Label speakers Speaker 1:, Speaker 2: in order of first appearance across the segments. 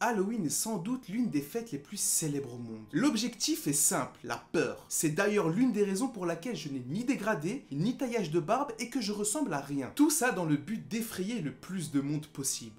Speaker 1: Halloween est sans doute l'une des fêtes les plus célèbres au monde. L'objectif est simple, la peur. C'est d'ailleurs l'une des raisons pour laquelle je n'ai ni dégradé, ni taillage de barbe et que je ressemble à rien. Tout ça dans le but d'effrayer le plus de monde possible.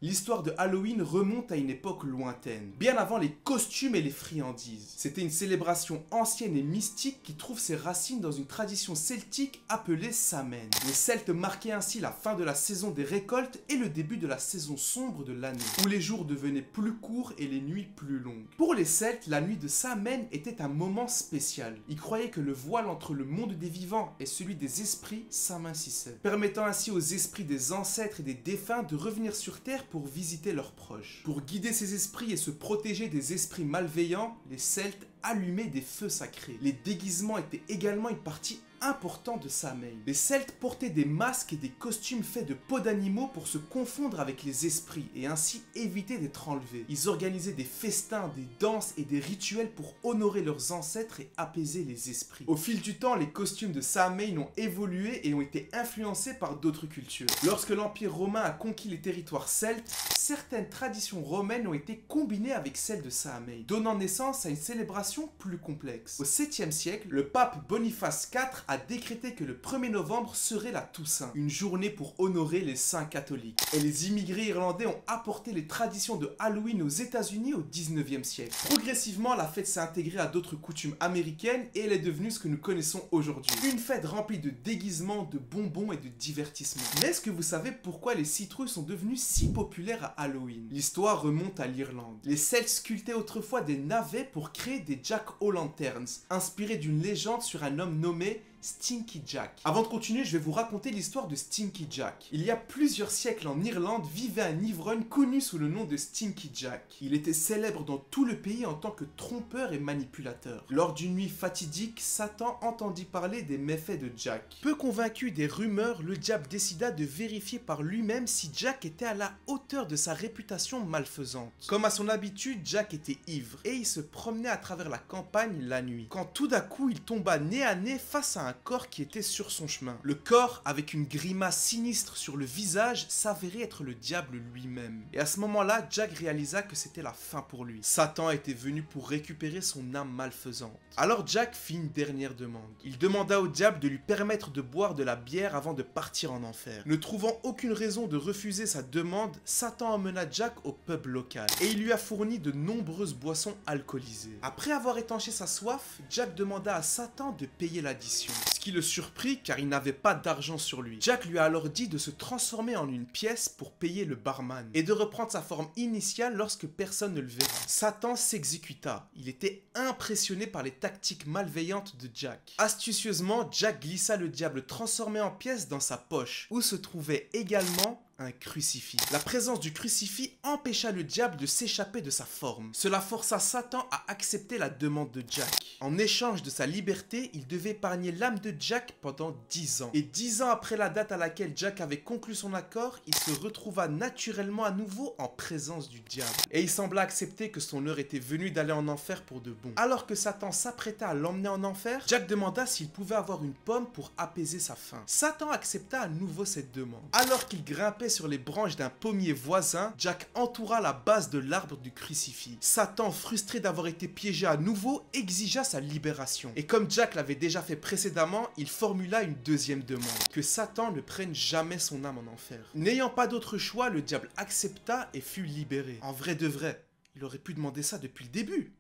Speaker 1: L'histoire de Halloween remonte à une époque lointaine, bien avant les costumes et les friandises. C'était une célébration ancienne et mystique qui trouve ses racines dans une tradition celtique appelée Samhain. Les Celtes marquaient ainsi la fin de la saison des récoltes et le début de la saison sombre de l'année, où les jours devenaient plus courts et les nuits plus longues. Pour les Celtes, la nuit de Samhain était un moment spécial. Ils croyaient que le voile entre le monde des vivants et celui des esprits s'amincissait, permettant ainsi aux esprits des ancêtres et des défunts de revenir sur Terre pour visiter leurs proches. Pour guider ces esprits et se protéger des esprits malveillants, les Celtes allumaient des feux sacrés. Les déguisements étaient également une partie importante de Samhain. Les Celtes portaient des masques et des costumes faits de peaux d'animaux pour se confondre avec les esprits et ainsi éviter d'être enlevés. Ils organisaient des festins, des danses et des rituels pour honorer leurs ancêtres et apaiser les esprits. Au fil du temps, les costumes de Samhain ont évolué et ont été influencés par d'autres cultures. Lorsque l'Empire romain a conquis les territoires celtes, certaines traditions romaines ont été combinées avec celles de Samhain, donnant naissance à une célébration plus complexe. Au 7e siècle, le pape Boniface IV a décrété que le 1er novembre serait la Toussaint, une journée pour honorer les saints catholiques. Et les immigrés irlandais ont apporté les traditions de Halloween aux États-Unis au 19e siècle. Progressivement, la fête s'est intégrée à d'autres coutumes américaines et elle est devenue ce que nous connaissons aujourd'hui. Une fête remplie de déguisements, de bonbons et de divertissements. Mais est-ce que vous savez pourquoi les citrouilles sont devenues si populaires à Halloween? L'histoire remonte à l'Irlande. Les Celtes sculptaient autrefois des navets pour créer des Jack-o'-lanterns, inspirés d'une légende sur un homme nommé Stinky Jack. Avant de continuer, je vais vous raconter l'histoire de Stinky Jack. Il y a plusieurs siècles en Irlande vivait un ivrogne connu sous le nom de Stinky Jack. Il était célèbre dans tout le pays en tant que trompeur et manipulateur. Lors d'une nuit fatidique, Satan entendit parler des méfaits de Jack. Peu convaincu des rumeurs, le diable décida de vérifier par lui-même si Jack était à la hauteur de sa réputation malfaisante. Comme à son habitude, Jack était ivre et il se promenait à travers la campagne la nuit. Quand tout d'un coup, il tomba nez à nez face à un corps qui était sur son chemin. Le corps, avec une grimace sinistre sur le visage, s'avérait être le diable lui-même. Et à ce moment-là, Jack réalisa que c'était la fin pour lui. Satan était venu pour récupérer son âme malfaisante. Alors Jack fit une dernière demande. Il demanda au diable de lui permettre de boire de la bière avant de partir en enfer. Ne trouvant aucune raison de refuser sa demande, Satan emmena Jack au pub local et il lui a fourni de nombreuses boissons alcoolisées. Après avoir étanché sa soif, Jack demanda à Satan de payer l'addition. Ce qui le surprit car il n'avait pas d'argent sur lui. Jack lui a alors dit de se transformer en une pièce pour payer le barman et de reprendre sa forme initiale lorsque personne ne le verra. Satan s'exécuta. Il était impressionné par les tactiques malveillantes de Jack. Astucieusement, Jack glissa le diable transformé en pièce dans sa poche où se trouvait également un crucifix. La présence du crucifix empêcha le diable de s'échapper de sa forme. Cela força Satan à accepter la demande de Jack. En échange de sa liberté, il devait épargner l'âme de Jack pendant 10 ans. Et 10 ans après la date à laquelle Jack avait conclu son accord, il se retrouva naturellement à nouveau en présence du diable. Et il sembla accepter que son heure était venue d'aller en enfer pour de bon. Alors que Satan s'apprêta à l'emmener en enfer, Jack demanda s'il pouvait avoir une pomme pour apaiser sa faim. Satan accepta à nouveau cette demande. Alors qu'il grimpait sur les branches d'un pommier voisin, Jack entoura la base de l'arbre du crucifix. Satan, frustré d'avoir été piégé à nouveau, exigea sa libération. Et comme Jack l'avait déjà fait précédemment, il formula une deuxième demande, que Satan ne prenne jamais son âme en enfer. N'ayant pas d'autre choix, le diable accepta et fut libéré. En vrai de vrai, il aurait pu demander ça depuis le début.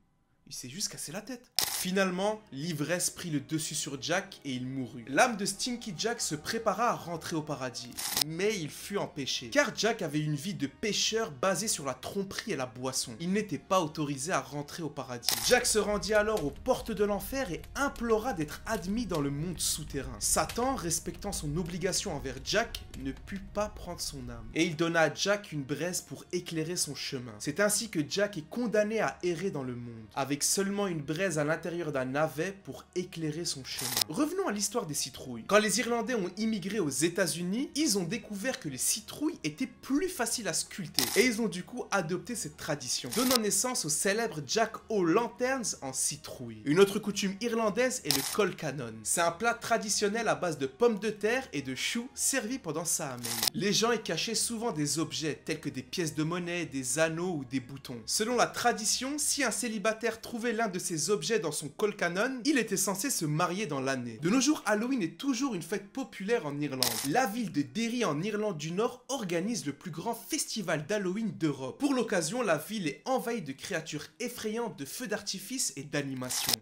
Speaker 1: Il s'est juste cassé la tête. Finalement, l'ivresse prit le dessus sur Jack et il mourut. L'âme de Stinky Jack se prépara à rentrer au paradis, mais il fut empêché, car Jack avait une vie de pêcheur basée sur la tromperie et la boisson. Il n'était pas autorisé à rentrer au paradis. Jack se rendit alors aux portes de l'enfer et implora d'être admis dans le monde souterrain. Satan, respectant son obligation envers Jack, ne put pas prendre son âme, et il donna à Jack une braise pour éclairer son chemin. C'est ainsi que Jack est condamné à errer dans le monde, avec seulement une braise à l'intérieur l'intérieur d'un navet pour éclairer son chemin. Revenons à l'histoire des citrouilles. Quand les Irlandais ont immigré aux États-Unis, ils ont découvert que les citrouilles étaient plus faciles à sculpter et ils ont du coup adopté cette tradition, donnant naissance au célèbre Jack O'Lanterns en citrouille. Une autre coutume irlandaise est le colcannon. C'est un plat traditionnel à base de pommes de terre et de choux servi pendant Samhain. Les gens y cachaient souvent des objets tels que des pièces de monnaie, des anneaux ou des boutons. Selon la tradition, si un célibataire trouvait l'un de ces objets dans son colcannon, il était censé se marier dans l'année. De nos jours, Halloween est toujours une fête populaire en Irlande. La ville de Derry en Irlande du Nord organise le plus grand festival d'Halloween d'Europe. Pour l'occasion, la ville est envahie de créatures effrayantes, de feux d'artifice et d'animations.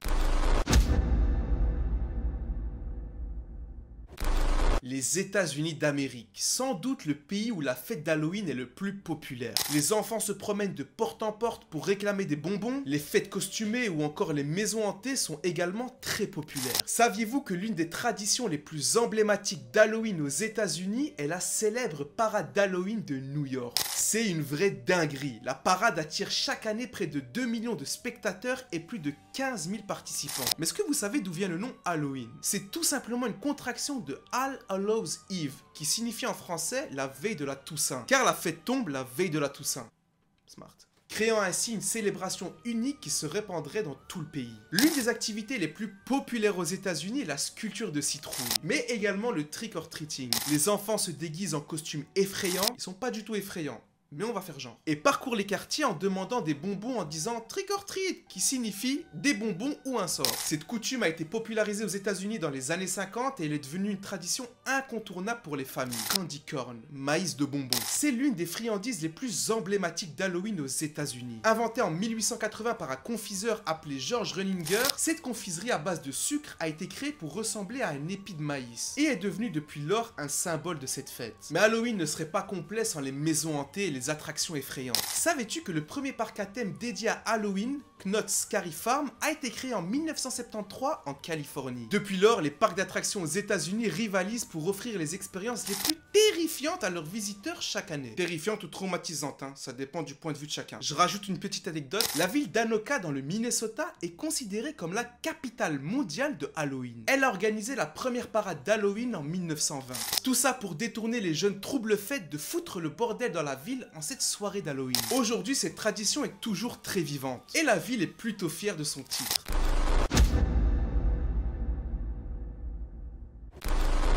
Speaker 1: Les États-Unis d'Amérique, sans doute le pays où la fête d'Halloween est le plus populaire. Les enfants se promènent de porte en porte pour réclamer des bonbons, les fêtes costumées ou encore les maisons hantées sont également très populaires. Saviez-vous que l'une des traditions les plus emblématiques d'Halloween aux États-Unis est la célèbre parade d'Halloween de New York? C'est une vraie dinguerie. La parade attire chaque année près de 2 millions de spectateurs et plus de 15 000 participants. Mais est-ce que vous savez d'où vient le nom Halloween? C'est tout simplement une contraction de All Hallows Eve, qui signifie en français la veille de la Toussaint, car la fête tombe la veille de la Toussaint. Smart. Créant ainsi une célébration unique qui se répandrait dans tout le pays. L'une des activités les plus populaires aux États-Unis est la sculpture de citrouilles, mais également le trick or treating. Les enfants se déguisent en costumes effrayants, ils sont pas du tout effrayants, mais on va faire genre. Et parcourent les quartiers en demandant des bonbons en disant trick or treat, qui signifie des bonbons ou un sort. Cette coutume a été popularisée aux États-Unis dans les années 50 et elle est devenue une tradition incontournable pour les familles. Candy corn, maïs de bonbons. C'est l'une des friandises les plus emblématiques d'Halloween aux États-Unis. Inventée en 1880 par un confiseur appelé George Renninger, cette confiserie à base de sucre a été créée pour ressembler à un épi de maïs et est devenue depuis lors un symbole de cette fête. Mais Halloween ne serait pas complet sans les maisons hantées et les attractions effrayantes. Savais-tu que le premier parc à thème dédié à Halloween, Knott's Scary Farm, a été créé en 1973 en Californie? Depuis lors, les parcs d'attractions aux États-Unis rivalisent pour offrir les expériences les plus terrifiantes à leurs visiteurs chaque année. Terrifiantes ou traumatisantes, hein, ça dépend du point de vue de chacun. Je rajoute une petite anecdote. La ville d'Anoka dans le Minnesota est considérée comme la capitale mondiale de Halloween. Elle a organisé la première parade d'Halloween en 1920. Tout ça pour détourner les jeunes trouble-fêtes de foutre le bordel dans la ville en cette soirée d'Halloween. Aujourd'hui, cette tradition est toujours très vivante et la ville est plutôt fière de son titre.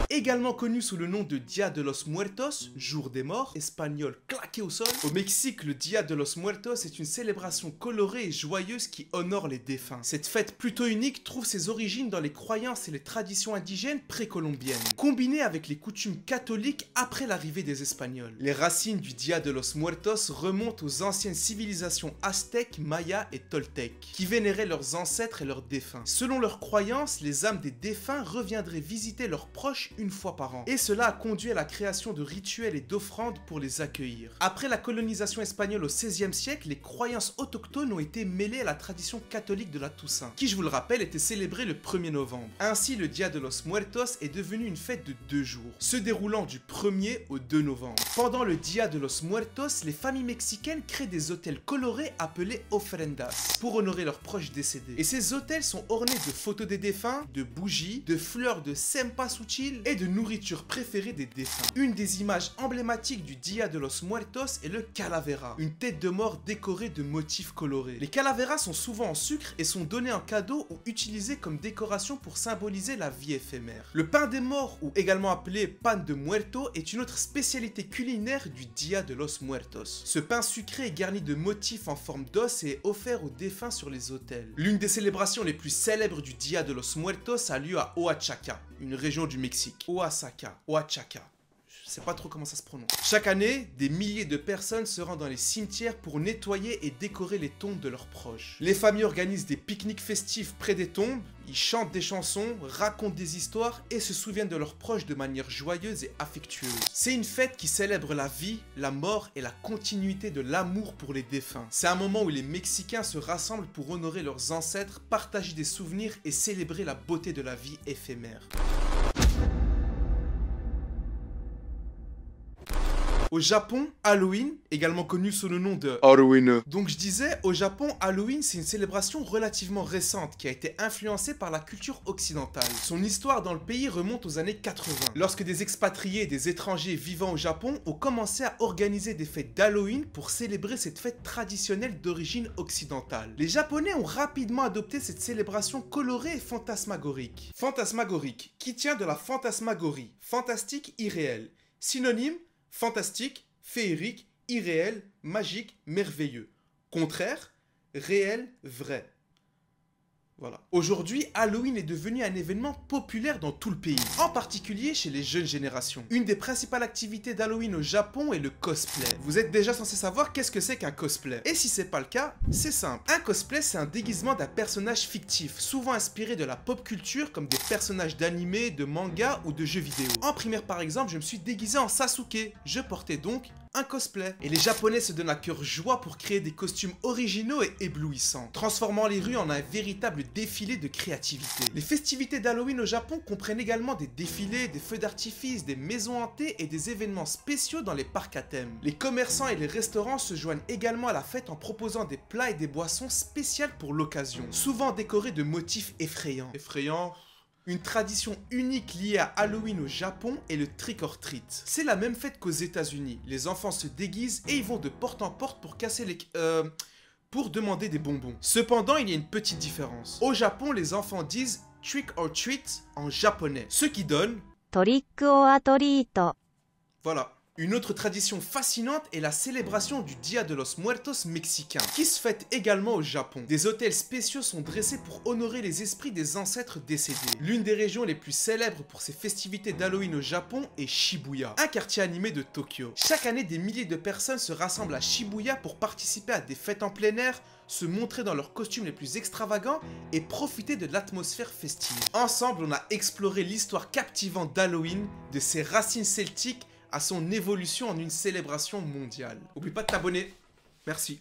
Speaker 1: Également connu sous le nom de Dia de los Muertos, jour des morts, espagnol claqué au sol. Au Mexique, le Dia de los Muertos est une célébration colorée et joyeuse qui honore les défunts. Cette fête plutôt unique trouve ses origines dans les croyances et les traditions indigènes précolombiennes, combinées avec les coutumes catholiques après l'arrivée des Espagnols. Les racines du Dia de los Muertos remontent aux anciennes civilisations aztèques, mayas et toltèques, qui vénéraient leurs ancêtres et leurs défunts. Selon leurs croyances, les âmes des défunts reviendraient visiter leurs proches une fois par an. Et cela a conduit à la création de rituels et d'offrandes pour les accueillir. Après la colonisation espagnole au XVIe siècle, les croyances autochtones ont été mêlées à la tradition catholique de la Toussaint, qui, je vous le rappelle, était célébrée le 1er novembre. Ainsi, le Dia de los Muertos est devenu une fête de 2 jours, se déroulant du 1er au 2 novembre. Pendant le Dia de los Muertos, les familles mexicaines créent des hôtels colorés appelés ofrendas, pour honorer leurs proches décédés. Et ces hôtels sont ornés de photos des défunts, de bougies, de fleurs de cempasúchil et de nourriture préférée des défunts. Une des images emblématiques du Dia de los Muertos est le calavera, une tête de mort décorée de motifs colorés. Les calaveras sont souvent en sucre et sont donnés en cadeau ou utilisés comme décoration pour symboliser la vie éphémère. Le pain des morts, ou également appelé pan de muerto, est une autre spécialité culinaire du Dia de los Muertos. Ce pain sucré est garni de motifs en forme d'os et est offert aux défunts sur les autels. L'une des célébrations les plus célèbres du Dia de los Muertos a lieu à Oaxaca, une région du Mexique. Oaxaca. Je sais pas trop comment ça se prononce. Chaque année, des milliers de personnes se rendent dans les cimetières pour nettoyer et décorer les tombes de leurs proches. Les familles organisent des pique-niques festifs près des tombes, ils chantent des chansons, racontent des histoires et se souviennent de leurs proches de manière joyeuse et affectueuse. C'est une fête qui célèbre la vie, la mort et la continuité de l'amour pour les défunts. C'est un moment où les Mexicains se rassemblent pour honorer leurs ancêtres, partager des souvenirs et célébrer la beauté de la vie éphémère. Au Japon, Halloween, également connu sous le nom de
Speaker 2: Halloween.
Speaker 1: Donc je disais, au Japon, Halloween, c'est une célébration relativement récente qui a été influencée par la culture occidentale. Son histoire dans le pays remonte aux années 80, lorsque des expatriés et des étrangers vivant au Japon ont commencé à organiser des fêtes d'Halloween pour célébrer cette fête traditionnelle d'origine occidentale. Les Japonais ont rapidement adopté cette célébration colorée et fantasmagorique. Fantasmagorique, qui tient de la fantasmagorie, fantastique, irréel. Synonyme, fantastique, féerique, irréel, magique, merveilleux. Contraire, réel, vrai. Voilà. Aujourd'hui, Halloween est devenu un événement populaire dans tout le pays, en particulier chez les jeunes générations. Une des principales activités d'Halloween au Japon est le cosplay. Vous êtes déjà censé savoir qu'est-ce que c'est qu'un cosplay. Et si c'est pas le cas, c'est simple. Un cosplay, c'est un déguisement d'un personnage fictif, souvent inspiré de la pop culture comme des personnages d'animé, de manga ou de jeux vidéo. En primaire par exemple, je me suis déguisé en Sasuke. Je portais donc un cosplay. Et les Japonais se donnent à cœur joie pour créer des costumes originaux et éblouissants, transformant les rues en un véritable défilé de créativité. Les festivités d'Halloween au Japon comprennent également des défilés, des feux d'artifice, des maisons hantées et des événements spéciaux dans les parcs à thème. Les commerçants et les restaurants se joignent également à la fête en proposant des plats et des boissons spéciales pour l'occasion, souvent décorés de motifs effrayants. Une tradition unique liée à Halloween au Japon est le trick or treat. C'est la même fête qu'aux États-Unis. Les enfants se déguisent et ils vont de porte en porte pour casser les... pour demander des bonbons. Cependant, il y a une petite différence. Au Japon, les enfants disent trick or treat en japonais, ce qui donne
Speaker 3: トリックオアトリート。
Speaker 1: voilà. Une autre tradition fascinante est la célébration du Dia de los Muertos mexicain, qui se fête également au Japon. Des hôtels spéciaux sont dressés pour honorer les esprits des ancêtres décédés. L'une des régions les plus célèbres pour ces festivités d'Halloween au Japon est Shibuya, un quartier animé de Tokyo. Chaque année, des milliers de personnes se rassemblent à Shibuya pour participer à des fêtes en plein air, se montrer dans leurs costumes les plus extravagants et profiter de l'atmosphère festive. Ensemble, on a exploré l'histoire captivante d'Halloween, de ses racines celtiques à son évolution en une célébration mondiale. N'oublie pas de t'abonner. Merci.